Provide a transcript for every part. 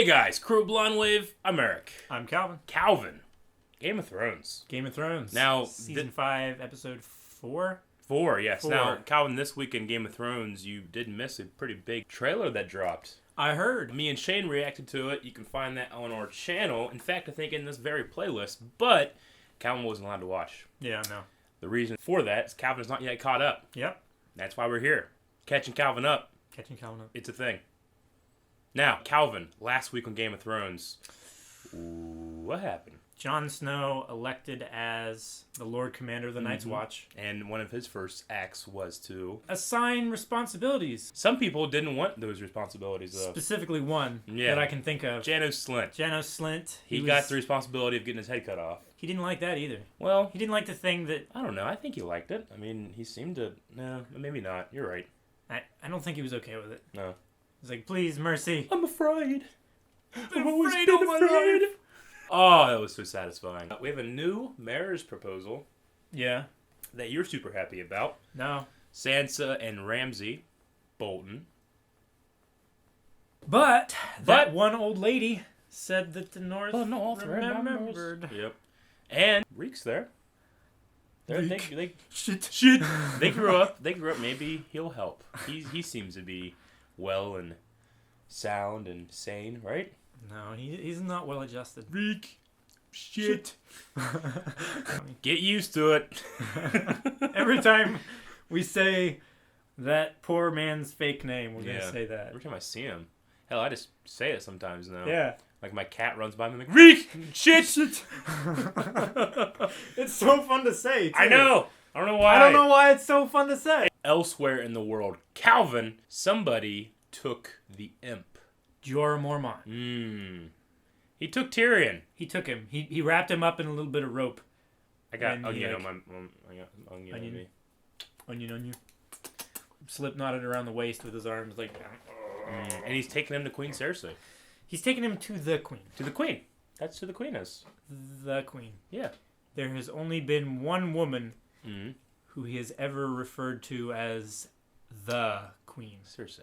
Hey guys, Crew Blonde Wave. I'm Eric. I'm Calvin. Calvin. Game of Thrones. Game of Thrones. Now, Season 5, Episode 4? 4, yes. 4. Now, Calvin, this week in Game of Thrones, you did miss a pretty big trailer that dropped. I heard. Me and Shane reacted to it. You can find that on our channel. In fact, I think in this very playlist. But Calvin wasn't allowed to watch. Yeah, no. The reason for that is Calvin's not yet caught up. Yep. That's why we're here. Catching Calvin up. Catching Calvin up. It's a thing. Now, Calvin, last week on Game of Thrones, what happened? Jon Snow elected as the Lord Commander of the Night's Watch. And one of his first acts was to Assign responsibilities. Some people didn't want those responsibilities, though. Specifically one that I can think of. Janos Slynt. Janos Slynt. He got the responsibility of getting his head cut off. He didn't like that either. Well, he didn't like the thing that... I don't know. I think he liked it. I mean, he seemed to... No, maybe not. You're right. I don't think he was okay with it. No. He's like, please, mercy. I'm afraid. I'm always been afraid. Oh, that was so satisfying. We have a new marriage proposal. Yeah. That you're super happy about. No. Sansa and Ramsay Bolton. But that one old lady said that the North remembered. Yep. And Reek's there. Shit. They grew up. Maybe he'll help. He seems to be well and sound and sane, right? No, he's not well adjusted. Reek. Shit. Get used to it. Every time we say that poor man's fake name, we're going to say that. Every time I see him. Hell, I just say it sometimes now. Yeah. Like my cat runs by me, I'm like, Reek! Shit! It's so fun to say, too. I know! I don't know why. I don't know why it's so fun to say. Elsewhere in the world, Calvin, somebody took the imp. Jorah Mormont. He took Tyrion. He took him. He wrapped him up in a little bit of rope. I got onion on my... I got onion on me. Onion on you. Slip knotted around the waist with his arms like... And he's taking him to Queen Cersei. He's taking him to the Queen. To the Queen. That's who the Queen is. The Queen. Yeah. There has only been one woman who he has ever referred to as the Queen. Cersei.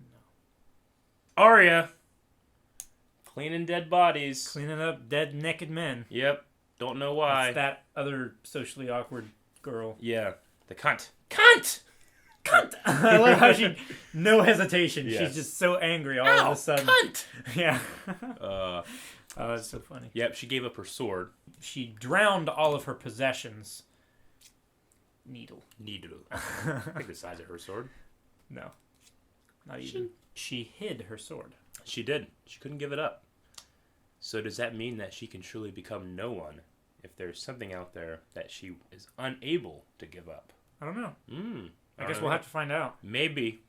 No. Arya. Cleaning dead bodies. Cleaning up dead, naked men. Yep. Don't know why. It's that other socially awkward girl. Yeah. The cunt. Cunt! Cunt! I love how she... No hesitation. Yes. She's just so angry all of a sudden. Cunt! Yeah. Oh, that's so funny. Yep, she gave up her sword. She drowned all of her possessions. Needle. I think the size of her sword. No. Not even. She hid her sword. She did. She couldn't give it up. So does that mean that she can truly become no one if there's something out there that she is unable to give up? I don't know. I guess we'll have to find out. Maybe.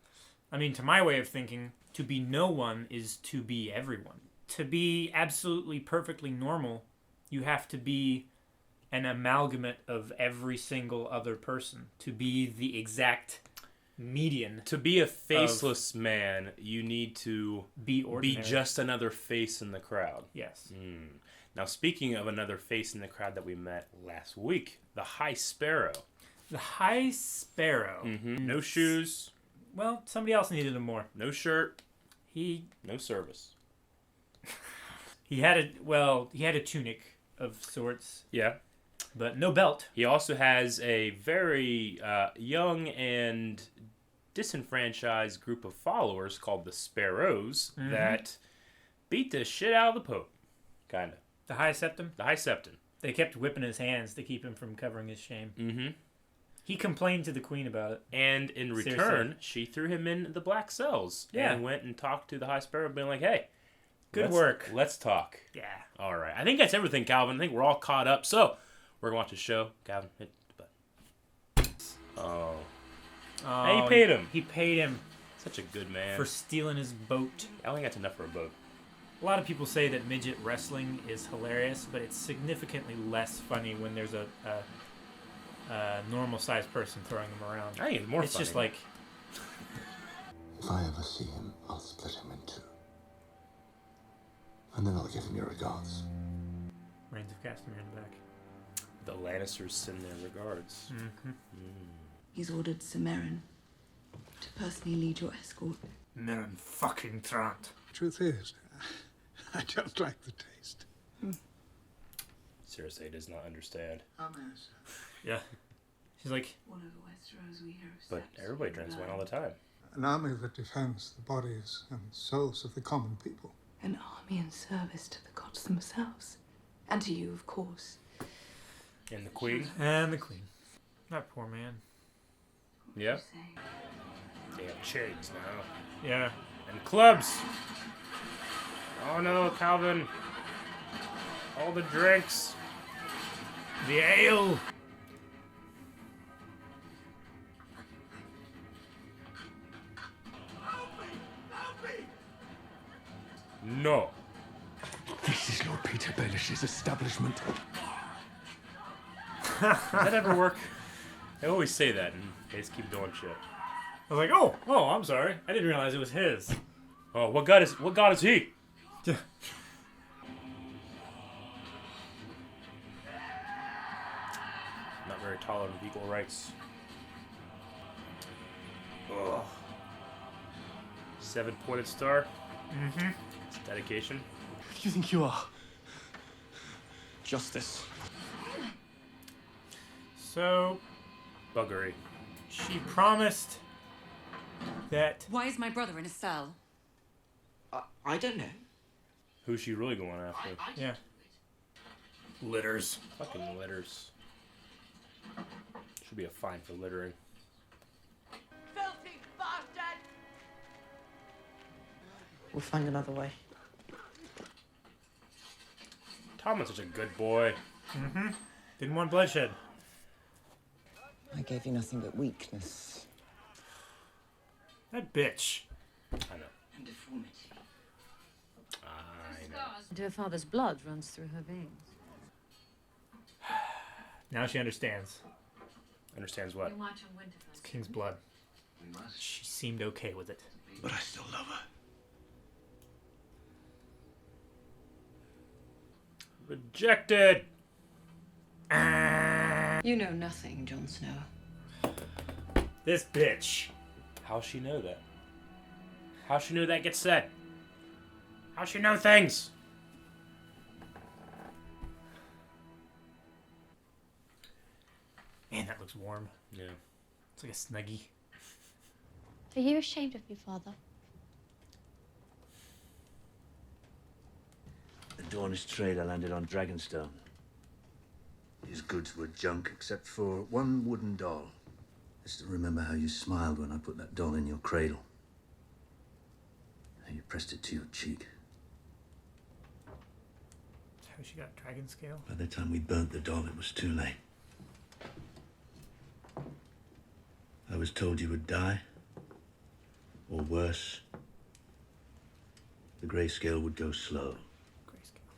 I mean, to my way of thinking, to be no one is to be everyone. To be absolutely perfectly normal, you have to be an amalgamate of every single other person. To be the exact median. To be a faceless man, you need to be ordinary. Be just another face in the crowd. Yes. Now, speaking of another face in the crowd that we met last week, the High Sparrow. The High Sparrow. No shoes. Well, somebody else needed him more. No shirt. No service. He had a tunic of sorts. Yeah. But no belt. He also has a very young and disenfranchised group of followers called the Sparrows that beat the shit out of the Pope. Kind of. The High Septon? The High Septon. They kept whipping his hands to keep him from covering his shame. He complained to the Queen about it. And in return, she threw him in the black cells. Yeah. And went and talked to the High Sparrow, being like, hey, good work. Let's talk. Yeah. All right. I think that's everything, Calvin. I think we're all caught up. So, we're going to watch the show. Calvin, hit the button. Oh. Hey, he paid him. He paid him. Such a good man. For stealing his boat. I only got enough for a boat. A lot of people say that midget wrestling is hilarious, but it's significantly less funny when there's a normal-sized person throwing them around. I think it's more funny. It's just like... If I ever see him, I'll split him in two. And then I'll give him your regards. Reigns of Castamere in the back. The Lannisters send their regards. He's ordered Sir Meryn to personally lead your escort. Meryn fucking Trant. Truth is, I don't like the taste. Cersei does not understand. Yeah. She's like, All over Westeros we hear of But sex everybody from drinks the wine all land. the time. An army that defends the bodies and souls of the common people. An army in service to the gods themselves. And to you, of course. And the queen? and the queen. That poor man. Yeah. Say, They have chains now. Yeah. And clubs! Oh no, Calvin! All the drinks! The ale! No. This is Lord Peter Baelish's establishment. Does that ever work? I always say that and they just keep doing shit. I was like, oh, I'm sorry. I didn't realize it was his. Oh, what god is he? Not very tolerant of equal rights. Ugh. 7-pointed star. Mm-hmm. It's dedication. You think you are? Justice. So, Buggery. she promised that... Why is my brother in a cell? I don't know. Who's she really going after? Yeah. Litters. Fucking litters. Should be a fine for littering. Filthy bastard! We'll find another way. Tommen's such a good boy. Mm-hmm. Didn't want bloodshed. I gave you nothing but weakness. That bitch. I know. and deformity. I know. And her father's blood runs through her veins. Now she understands. Understands what? It's King's blood. She seemed okay with it. But I still love her. Rejected! You know nothing, Jon Snow. This bitch. How'll she know that? How'll she know that gets said? How'll she know things? Man, that looks warm. Yeah. It's like a snuggie. Are you ashamed of me, Father? The Dornish trader landed on Dragonstone. His goods were junk except for one wooden doll. I still remember how you smiled when I put that doll in your cradle. How you pressed it to your cheek. That's how she got dragon scale. By the time we burnt the doll, it was too late. I was told you would die. Or worse. The grayscale would go slow.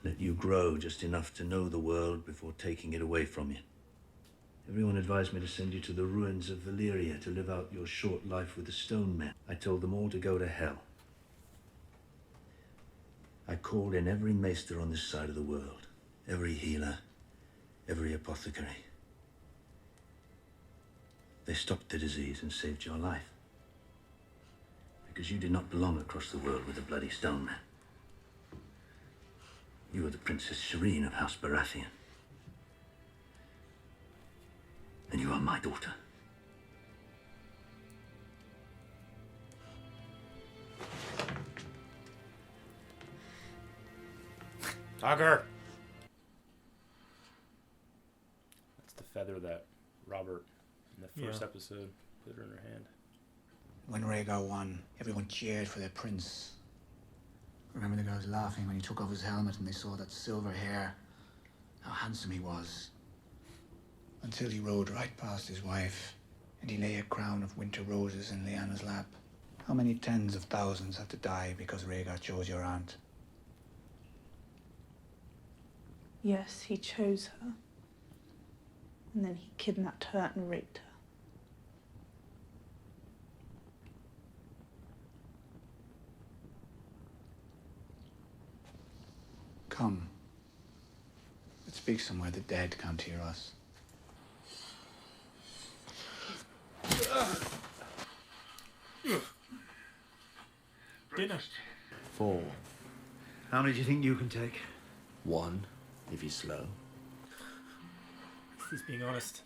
Let you grow just enough to know the world before taking it away from you. Everyone advised me to send you to the ruins of Valyria to live out your short life with the stone men. I told them all to go to hell. I called in every maester on this side of the world. Every healer. Every apothecary. They stopped the disease and saved your life. Because you did not belong across the world with the bloody stone men. You are the Princess Shireen of House Baratheon. And you are my daughter. Togger! That's the feather that Robert, in the first episode, put her in her hand. When Rhaegar won, everyone cheered for their prince. Remember the girls laughing when he took off his helmet and they saw that silver hair, how handsome he was. Until he rode right past his wife, and he lay a crown of winter roses in Lyanna's lap. How many tens of thousands had to die because Rhaegar chose your aunt? Yes, he chose her. And then he kidnapped her and raped her. Come. Let's speak somewhere the dead can't hear us. Dinner. 4. How many do you think you can take? One, if he's slow. He's being honest.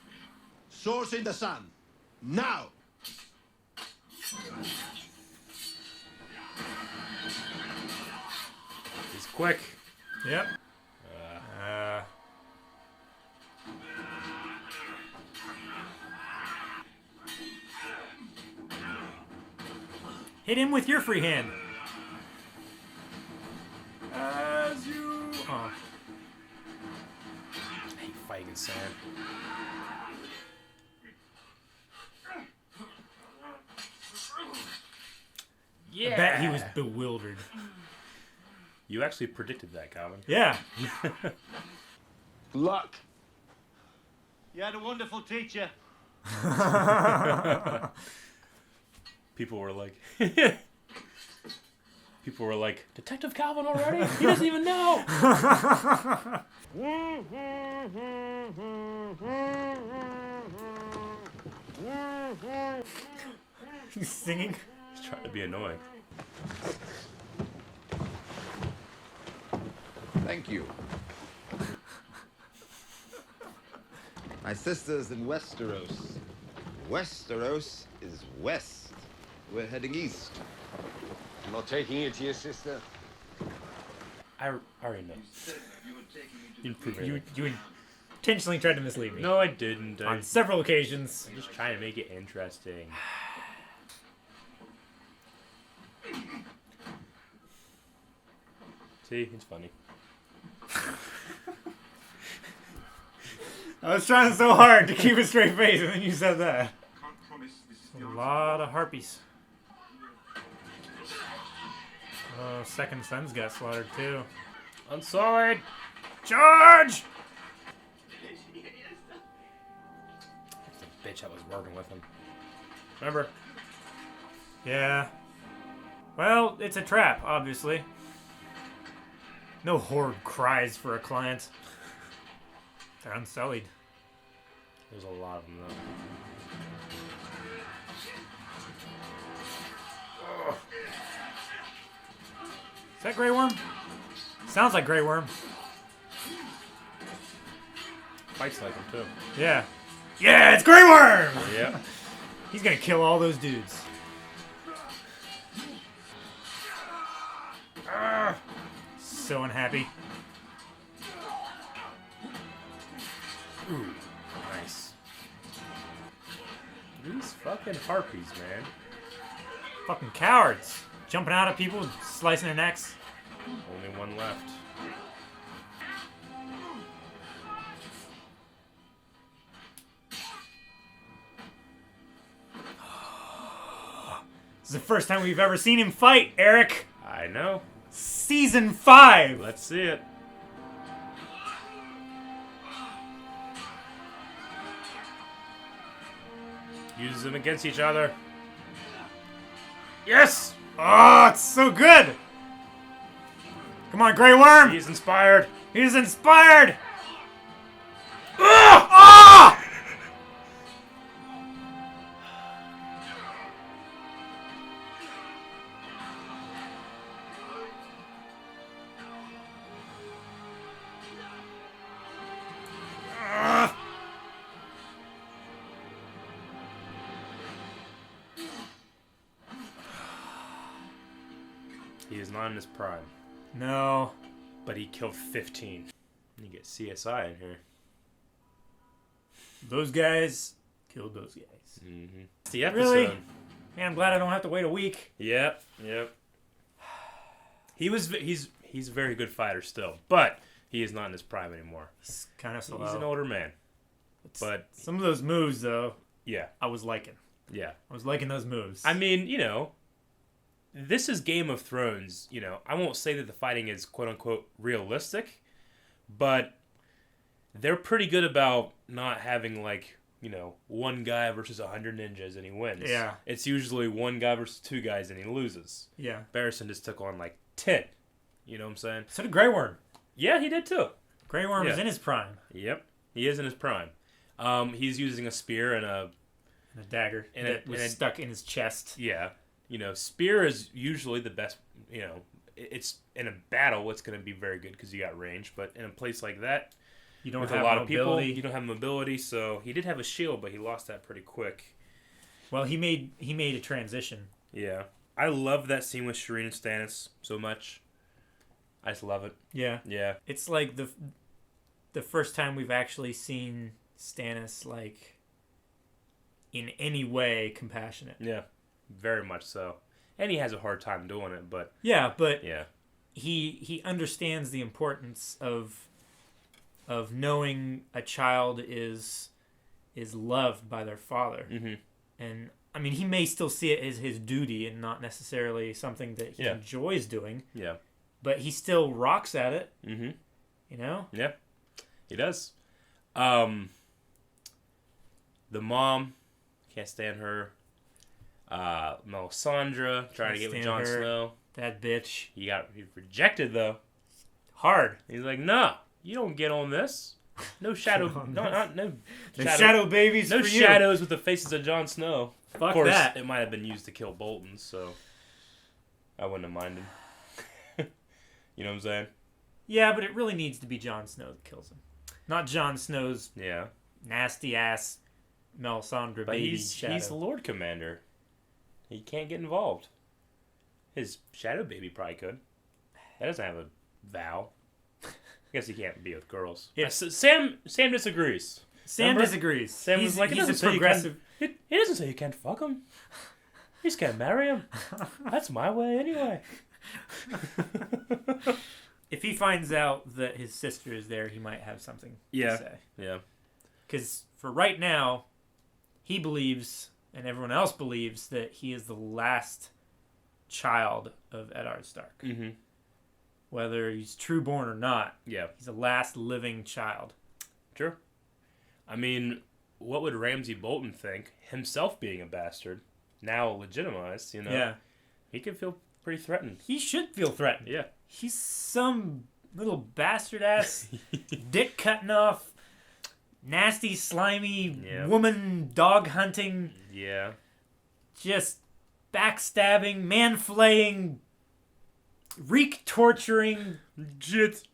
Swords in the sun. Now! He's quick. Yep. Hit him with your free hand. As you... Oh. I hate fighting in sand. Yeah. I bet he was bewildered. You actually predicted that, Colin. Yeah. Luck. You had a wonderful teacher. People were like, Detective Calvin already? He doesn't even know. He's singing. He's trying to be annoying. Thank you. My sister's in Westeros. Westeros is west. We're heading east. I'm not taking it to your sister. I already know. You didn't prove anything. You intentionally tried to mislead me. No, I didn't. On several occasions. I'm just trying to make it interesting. See, it's funny. I was trying so hard to keep a straight face, and then you said that. A lot of harpies. Oh, second son's got slaughtered too. Unsullied! Charge! That's the bitch that was working with him. Remember? Yeah. Well, it's a trap, obviously. No horde cries for a client. They're unsullied. There's a lot of them, though. Ugh. Is that Grey Worm? Sounds like Grey Worm. Fights like him, too. Yeah. Yeah, it's Grey Worm! Yeah. He's gonna kill all those dudes. So unhappy. Ooh, nice. These fucking harpies, man. Fucking cowards. Jumping out at people, slicing their necks. Only one left. This is the first time we've ever seen him fight, Eric. I know. Season 5. Let's see it. Use them against each other. Yes! Oh, it's so good. Come on, Grey Worm. He's inspired. He's inspired. Ah! Ah! He is not in his prime. No. But he killed 15. You get CSI in here. Those guys killed those guys. Mm-hmm. It's the episode. Really? Man, I'm glad I don't have to wait a week. Yep. He's a very good fighter still, but he is not in his prime anymore. He's kind of slow. He's an older man. But some of those moves, though, yeah, I was liking. Yeah. I was liking those moves. I mean, this is Game of Thrones. I won't say that the fighting is quote-unquote realistic, but they're pretty good about not having, one guy versus 100 ninjas and he wins. Yeah. It's usually one guy versus two guys and he loses. Yeah. Barristan just took on, 10. You know what I'm saying? So did Grey Worm. Yeah, he did too. Grey Worm is in his prime. Yep. He is in his prime. He's using a spear and a dagger that was stuck in his chest. Yeah. Spear is usually the best, it's in a battle, it's going to be very good because you got range. But in a place like that, You don't with have a lot of mobility. people, you don't have mobility. So he did have a shield, but he lost that pretty quick. Well, he made a transition. Yeah, I love that scene with Shireen and Stannis so much. I just love it. Yeah. Yeah. It's like the first time we've actually seen Stannis like in any way compassionate. Yeah, very much so. And he has a hard time doing it, but yeah, but yeah, he understands the importance of knowing a child is loved by their father. Mm-hmm. And I mean, he may still see it as his duty and not necessarily something that he enjoys doing. Yeah. But he still rocks at it. Mm-hmm. You know? Yeah, he does. The mom, can't stand her. Melisandre, trying to get with Jon Snow. That bitch. He rejected, though. Hard. He's like, nah, you don't get on this. No shadow. no shadow babies No for you. shadows with the faces of Jon Snow. Fuck of course, that. It might have been used to kill Bolton, so I wouldn't have minded. You know what I'm saying? Yeah, but it really needs to be Jon Snow that kills him. Not Jon Snow's nasty ass Melisandre but baby he's shadow. the Lord Commander. He can't get involved. His shadow baby probably could. That doesn't have a vow. I guess he can't be with girls. Yeah. Sam disagrees. Sam disagrees. Sam was like, he's a progressive. He doesn't say you can't fuck him. You just can't marry him. That's my way anyway. If he finds out that his sister is there, he might have something to say. Yeah. Because for right now, he believes, and everyone else believes, that he is the last child of Eddard Stark. Mm-hmm. Whether he's true born or not, yeah, he's the last living child. Sure. I mean, what would Ramsay Bolton think? Himself being a bastard, now legitimized, you know? Yeah. He could feel pretty threatened. He should feel threatened. Yeah. He's some little bastard ass, dick cutting off, nasty, slimy, woman dog hunting. Yeah. Just backstabbing, man flaying, reek torturing. Just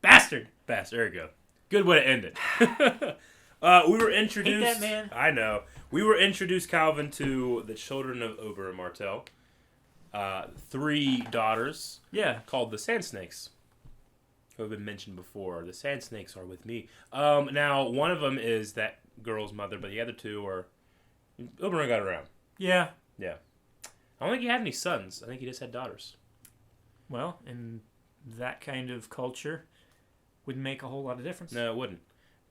bastard. Bastard. There you go. Good way to end it. We were introduced. Hate that man. I know. We were introduced, Calvin, to the children of Oberyn Martell. 3 daughters. Yeah. Called the Sand Snakes. Who have been mentioned before. The Sand Snakes are with me. Now, one of them is that girl's mother, but the other 2 are... Oberyn got around. Yeah. Yeah. I don't think he had any sons. I think he just had daughters. Well, in that kind of culture, wouldn't make a whole lot of difference. No, it wouldn't.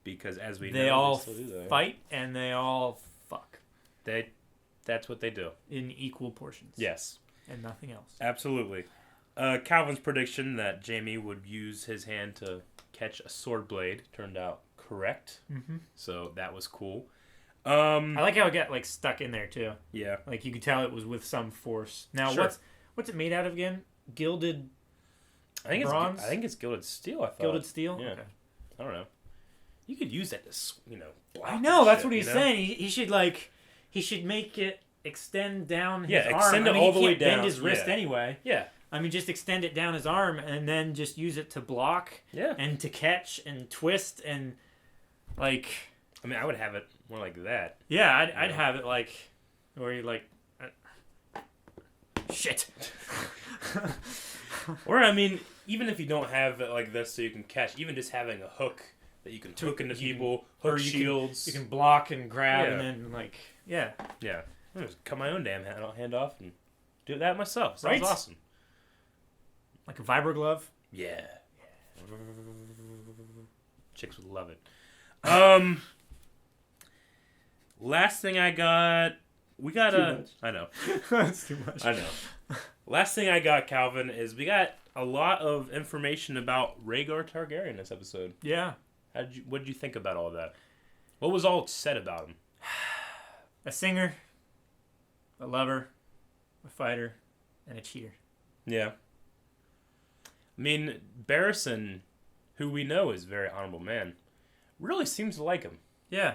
Because as we know... They all still do that. fight and they all fuck. That's what they do. In equal portions. Yes. And nothing else. Absolutely. Calvin's prediction that Jaime would use his hand to catch a sword blade turned out correct. Mm-hmm. So that was cool. I like how it got like stuck in there too. Yeah. Like you could tell it was with some force. Now Sure. what's it made out of again? Gilded bronze? I think it's gilded steel, I thought. Gilded steel? Yeah. Okay. I don't know. You could use that to, block I know, and that's shit, what he's saying. He should make it extend down his arm. Extend it I mean, all the he way can't down. bend his wrist anyway. Yeah. I mean, just extend it down his arm and then just use it to block. Yeah. And to catch and twist and like. I mean, I would have it more like that. Yeah, I'd have it like, where you like. Shit. Or I mean, even if you don't have it like this, so you can catch, even just having a hook that you can hook into people, hook shields. You can block and grab and then like yeah. Yeah. I'll just cut my own damn hand off and do that myself. Sounds Right? awesome. Like a vibro glove. Yeah. Chicks would love it. Last thing I got. We got Too much. I know. That's too much. I know. Last thing I got, Calvin, is we got a lot of information about Rhaegar Targaryen this episode. Yeah. What did you think about all that? What was all said about him? A singer, a lover, a fighter, and a cheater. Yeah. I mean, Barristan, who we know is a very honorable man, really seems to like him. Yeah.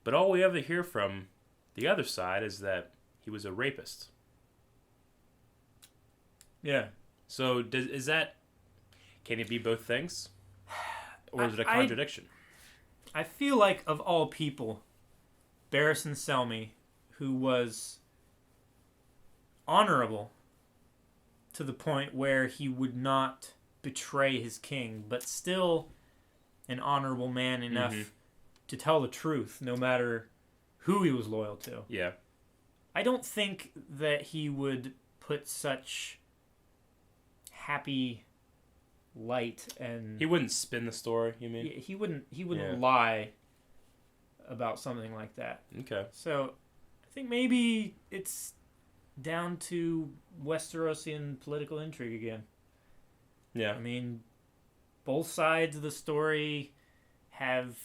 But all we ever hear from the other side is that he was a rapist. Yeah. So can it be both things? Or is it a contradiction? I feel like, of all people, Barristan Selmy, who was honorable to the point where he would not betray his king, but still an honorable man enough to tell the truth, no matter who he was loyal to. Yeah. I don't think that he would put such happy light and... He wouldn't spin the story, you mean? He wouldn't lie about something like that. Okay. So, I think maybe it's down to Westerosian political intrigue again. Yeah. I mean, both sides of the story have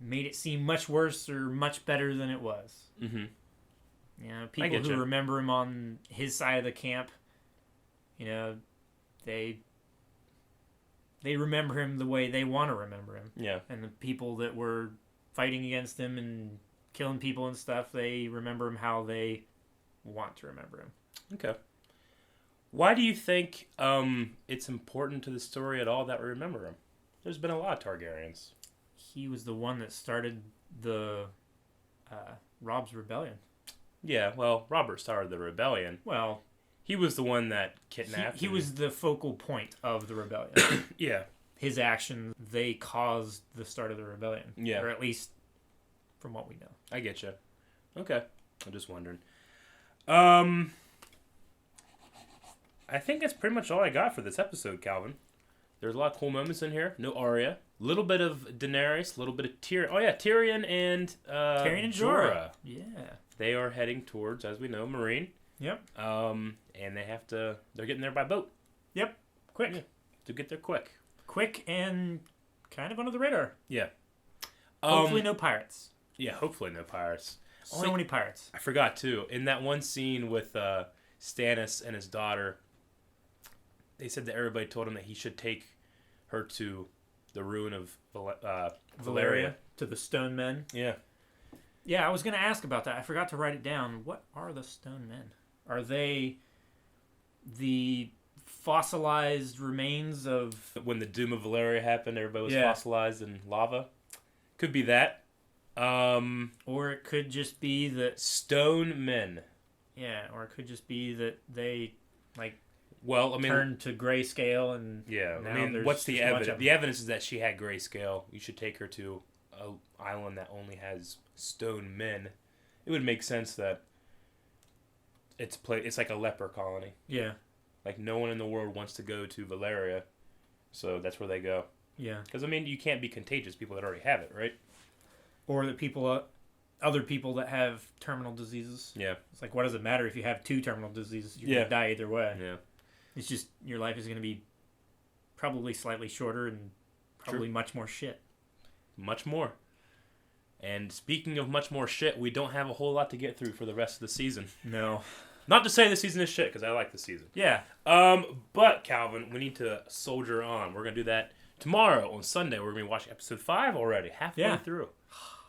made it seem much worse or much better than it was. Mm-hmm. You know, people who remember him on his side of the camp, you know, they remember him the way they want to remember him. Yeah. And the people that were fighting against him and killing people and stuff, they remember him how they want to remember him. Okay. Why do you think it's important to the story at all that we remember him? There's been a lot of Targaryens. He was the one that started the Robb's rebellion. Yeah, well, Robert started the rebellion. Well, he was the one that kidnapped. He was the focal point of the rebellion. Yeah. His actions, they caused the start of the rebellion. Yeah. Or at least from what we know. I get you. Okay. I'm just wondering. I think that's pretty much all I got for this episode, Calvin. There's a lot of cool moments in here. No Arya. A little bit of Daenerys. A little bit of Tyrion. Oh, yeah. Tyrion and Jorah. Yeah. They are heading towards, as we know, Marine. Yep. And they're getting there by boat. Yep. Quick. Yeah. To get there quick. Quick and kind of under the radar. Yeah. Hopefully no pirates. Yeah, hopefully no pirates. So many pirates. I forgot, too. In that one scene with Stannis and his daughter, they said that everybody told him that he should take her to the ruin of Valeria. To the stone men. Yeah. Yeah, I was going to ask about that. I forgot to write it down. What are the stone men? Are they the fossilized remains of... When the doom of Valeria happened, everybody was fossilized in lava? Could be that. Or it could just be that... Stone men. Yeah, or it could just be that they, turned to grayscale and... Yeah, now I mean, what's the evidence? The evidence is that she had grayscale. You should take her to an island that only has stone men. It would make sense that it's like a leper colony. Yeah. Like, no one in the world wants to go to Valeria, so that's where they go. Yeah. Because, I mean, you can't be contagious, people that already have it, right? Or that other people that have terminal diseases. Yeah. It's like, what does it matter if you have 2 terminal diseases? You're going to die either way. Yeah. It's just, your life is going to be probably slightly shorter and probably much more shit. Much more. And speaking of much more shit, we don't have a whole lot to get through for the rest of the season. No. Not to say the season is shit, because I like the season. Yeah. But, Calvin, we need to soldier on. We're going to do that tomorrow on Sunday. We're going to be watching episode 5 already, halfway through.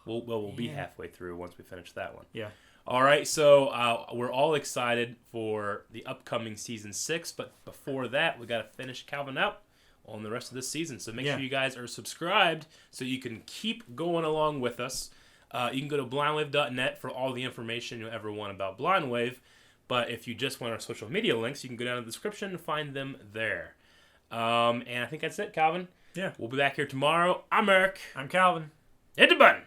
We'll be halfway through once we finish that one. Yeah. All right, so we're all excited for the upcoming season 6, but before that, we got to finish Calvin out on the rest of this season. So make sure you guys are subscribed so you can keep going along with us. You can go to blindwave.net for all the information you'll ever want about Blindwave. But if you just want our social media links, you can go down in the description and find them there. And I think that's it, Calvin. Yeah. We'll be back here tomorrow. I'm Eric. I'm Calvin. Hit the button.